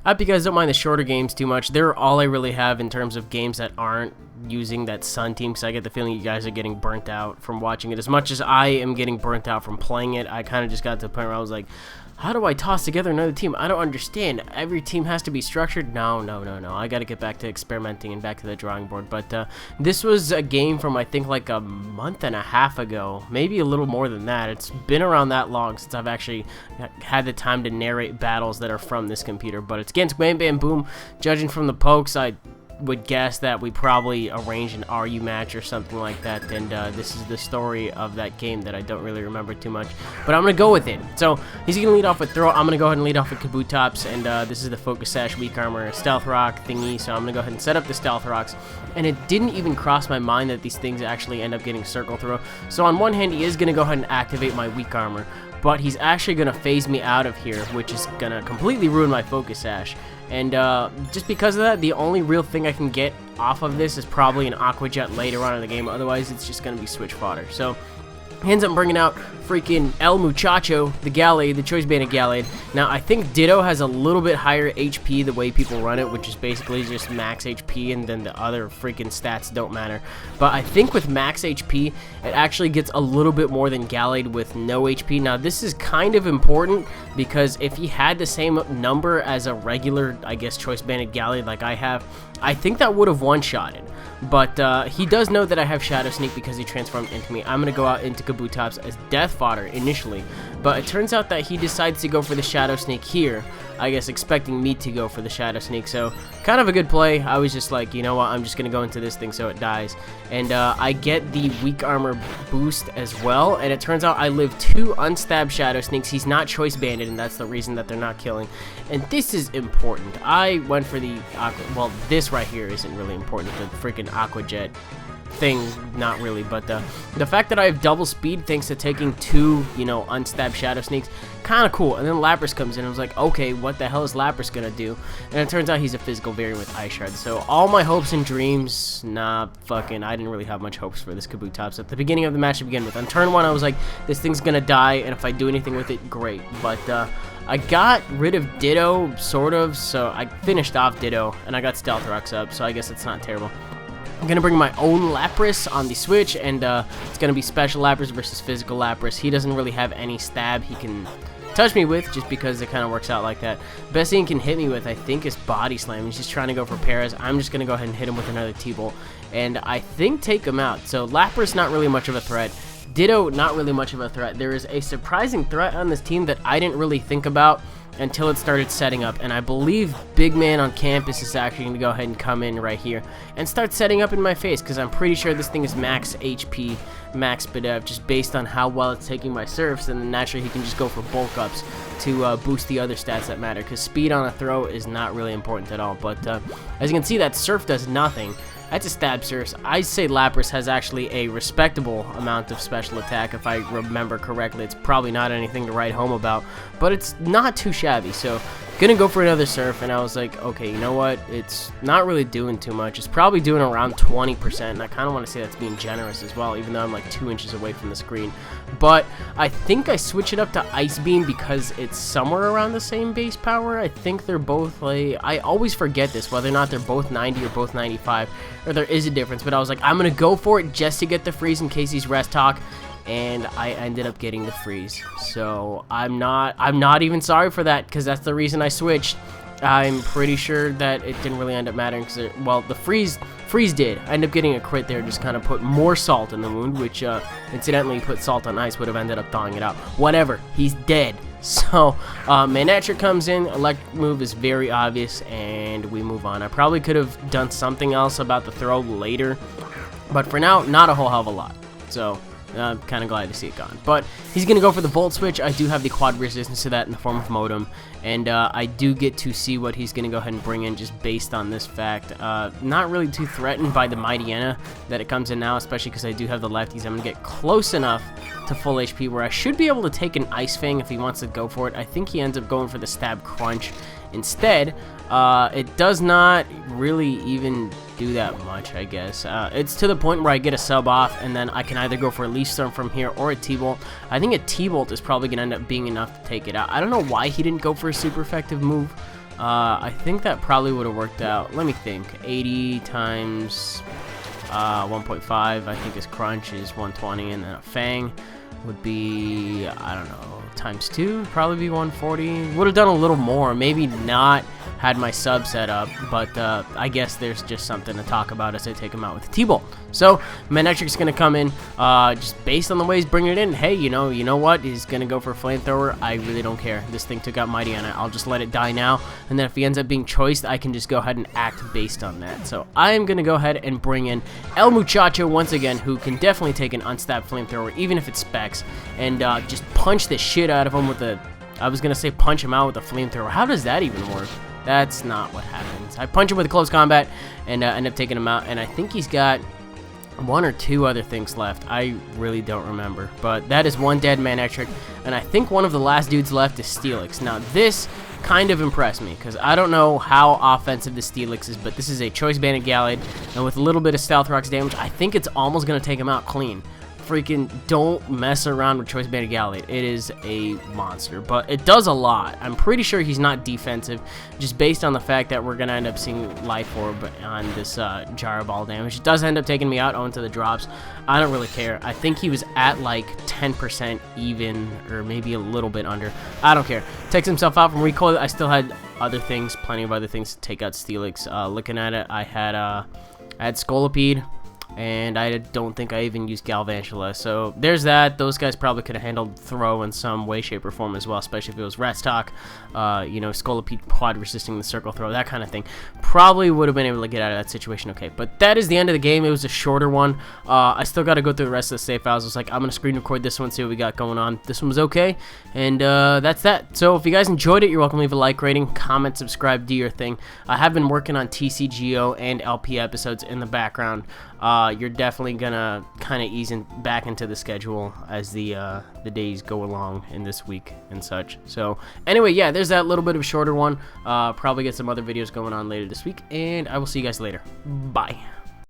I hope you guys don't mind the shorter games too much. They're all I really have in terms of games that aren't using that Sun team, because I get the feeling you guys are getting burnt out from watching it. As much as I am getting burnt out from playing it, I kind of just got to the point where I was like, how do I toss together another team? I don't understand. Every team has to be structured. No. I got to get back to experimenting and back to the drawing board. But this was a game from, I think, like a month and a half ago. Maybe a little more than that. It's been around that long since I've actually had the time to narrate battles that are from this computer. But it's against Wham Bam Boom. Judging from the pokes, I would guess that we probably arranged an RU match or something like that, and this is the story of that game that I don't really remember too much, but I'm gonna go with it. So he's gonna lead off with throw. I'm gonna go ahead and lead off with Kabutops, and this is the Focus Sash, Weak Armor, Stealth Rock thingy, so I'm gonna go ahead and set up the Stealth Rocks, and it didn't even cross my mind that these things actually end up getting Circle Throw. So on one hand, he is gonna go ahead and activate my Weak Armor, but he's actually gonna phase me out of here, which is gonna completely ruin my Focus Sash. And just because of that, the only real thing I can get off of this is probably an Aqua Jet later on in the game. Otherwise, it's just going to be switch fodder. So he ends up bringing out freaking El Muchacho, the Gallade, the Choice Banded Gallade. Now, I think Ditto has a little bit higher HP the way people run it, which is basically just max HP, and then the other freaking stats don't matter. But I think with max HP, it actually gets a little bit more than Gallade with no HP. Now, this is kind of important, because if he had the same number as a regular, I guess, Choice Banded Gallade like I have, I think that would have one-shotted. But he does know that I have Shadow Sneak because he transformed into me. I'm going to go out into Kabutops as Death Fodder initially, but it turns out that he decides to go for the Shadow Sneak here, I guess expecting me to go for the Shadow Sneak. So kind of a good play. I was just like, you know what, I'm just going to go into this thing so it dies. And I get the Weak Armor boost as well, and it turns out I live 2 unstabbed Shadow Sneaks. He's not Choice Banded, and that's the reason that they're not killing. And this is important. I went for the well, this right here isn't really important, the freaking Aqua Jet thing, not really, but the fact that I have double speed thanks to taking 2, you know, unstabbed Shadow Sneaks, kind of cool. And then Lapras comes in and I was like, okay, what the hell is Lapras gonna do? And it turns out he's a physical variant with Ice Shard. So all my hopes and dreams, nah, fucking, I didn't really have much hopes for this Kabutops at the beginning of the match to begin with. On turn 1, I was like, this thing's gonna die, and if I do anything with it, great. But I got rid of Ditto, sort of, so I finished off Ditto, and I got Stealth Rocks up, so I guess it's not terrible. I'm going to bring my own Lapras on the Switch, and it's going to be Special Lapras versus Physical Lapras. He doesn't really have any stab he can touch me with, just because it kind of works out like that. Best thing he can hit me with, I think, is Body Slam. He's just trying to go for Paras. I'm just going to go ahead and hit him with another T-Bolt, and I think take him out. So Lapras, not really much of a threat. Ditto, not really much of a threat. There is a surprising threat on this team that I didn't really think about until it started setting up, and I believe Big Man on campus is actually going to go ahead and come in right here and start setting up in my face, because I'm pretty sure this thing is max HP, max BDEV, just based on how well it's taking my surfs, and then naturally he can just go for bulk ups to boost the other stats that matter, because speed on a throw is not really important at all. But as you can see, that surf does nothing. That's a stab surf. I say Lapras has actually a respectable amount of special attack, if I remember correctly. It's probably not anything to write home about, but it's not too shabby. So gonna go for another surf, and I was like, okay, you know what? It's not really doing too much. It's probably doing around 20%, and I kind of want to say that's being generous as well, even though I'm like 2 inches away from the screen. But I think I switch it up to Ice Beam because it's somewhere around the same base power. I think they're both like, I always forget this, whether or not they're both 90 or both 95, or there is a difference. But I was like, I'm gonna go for it just to get the freeze in case he's rest talk, and I ended up getting the freeze. So I'm not even sorry for that, because that's the reason I switched. I'm pretty sure that it didn't really end up mattering, because well, the freeze did. I ended up getting a crit there, just kind of put more salt in the wound, which incidentally put salt on ice would have ended up thawing it out. Whatever, he's dead. So Manatra comes in, electric move is very obvious, and we move on. I probably could have done something else about the throw later, but for now, not a whole hell of a lot. So I'm kind of glad to see it gone. But he's going to go for the Volt Switch. I do have the quad resistance to that in the form of Modem, and I do get to see what he's going to go ahead and bring in just based on this fact. Not really too threatened by the Mightyena that it comes in now, especially because I do have the lefties. I'm going to get close enough to full HP where I should be able to take an Ice Fang if he wants to go for it. I think he ends up going for the Stab Crunch instead. It does not really even do that much, I guess. It's to the point where I get a sub off, and then I can either go for a Leaf Storm from here or a T-Bolt. I think a T-Bolt is probably going to end up being enough to take it out. I don't know why he didn't go for a super effective move, I think that probably would have worked out. Let me think. 80 times 1.5, I think his crunch is 120, and then a fang would be, I don't know, times 2, probably be 140. Would have done a little more, maybe not had my sub set up, but I guess there's just something to talk about as I take him out with the T-Bolt. So Manectric's gonna come in, just based on the way he's bringing it in. Hey, you know what? He's gonna go for a flamethrower. I really don't care. This thing took out Mighty on it. I'll just let it die now, and then if he ends up being choiced, I can just go ahead and act based on that. So I am gonna go ahead and bring in El Muchacho once again, who can definitely take an unstabbed flamethrower, even if it specs, and just punch the shit out of him with the. I was gonna say punch him out with a flamethrower. How does that even work? That's not what happens. I punch him with a close combat and end up taking him out, and I think he's got 1 or 2 other things left. I really don't remember, but that is one dead Manectric, and I think one of the last dudes left is Steelix. Now this kind of impressed me, because I don't know how offensive the Steelix is, but this is a Choice Bandit Gallade, and with a little bit of Stealth Rocks damage, I think it's almost going to take him out clean. Freaking don't mess around with Choice Bandit Gallade. It is a monster, but it does a lot. I'm pretty sure he's not defensive, just based on the fact that we're going to end up seeing Life Orb on this Gyro Ball damage. It does end up taking me out onto the drops. I don't really care. I think he was at like 10% even, or maybe a little bit under. I don't care. Takes himself out from recoil. I still had other things, plenty of other things to take out Steelix. Looking at it, I had Scolipede, and I don't think I even used Galvantula. So there's that. Those guys probably could have handled throw in some way, shape, or form as well, especially if it was Ratstock, Scolipede quad resisting the circle throw, that kind of thing. Probably would have been able to get out of that situation okay. But that is the end of the game. It was a shorter one. I still got to go through the rest of the save files. I was like, I'm going to screen record this one, see what we got going on. This one was okay, and that's that. So if you guys enjoyed it, you're welcome to leave a like, rating, comment, subscribe, do your thing. I have been working on TCGO and LP episodes in the background. You're definitely gonna kind of ease back into the schedule as the days go along in this week and such. So anyway, yeah, there's that little bit of a shorter one. Probably get some other videos going on later this week, and I will see you guys later. Bye.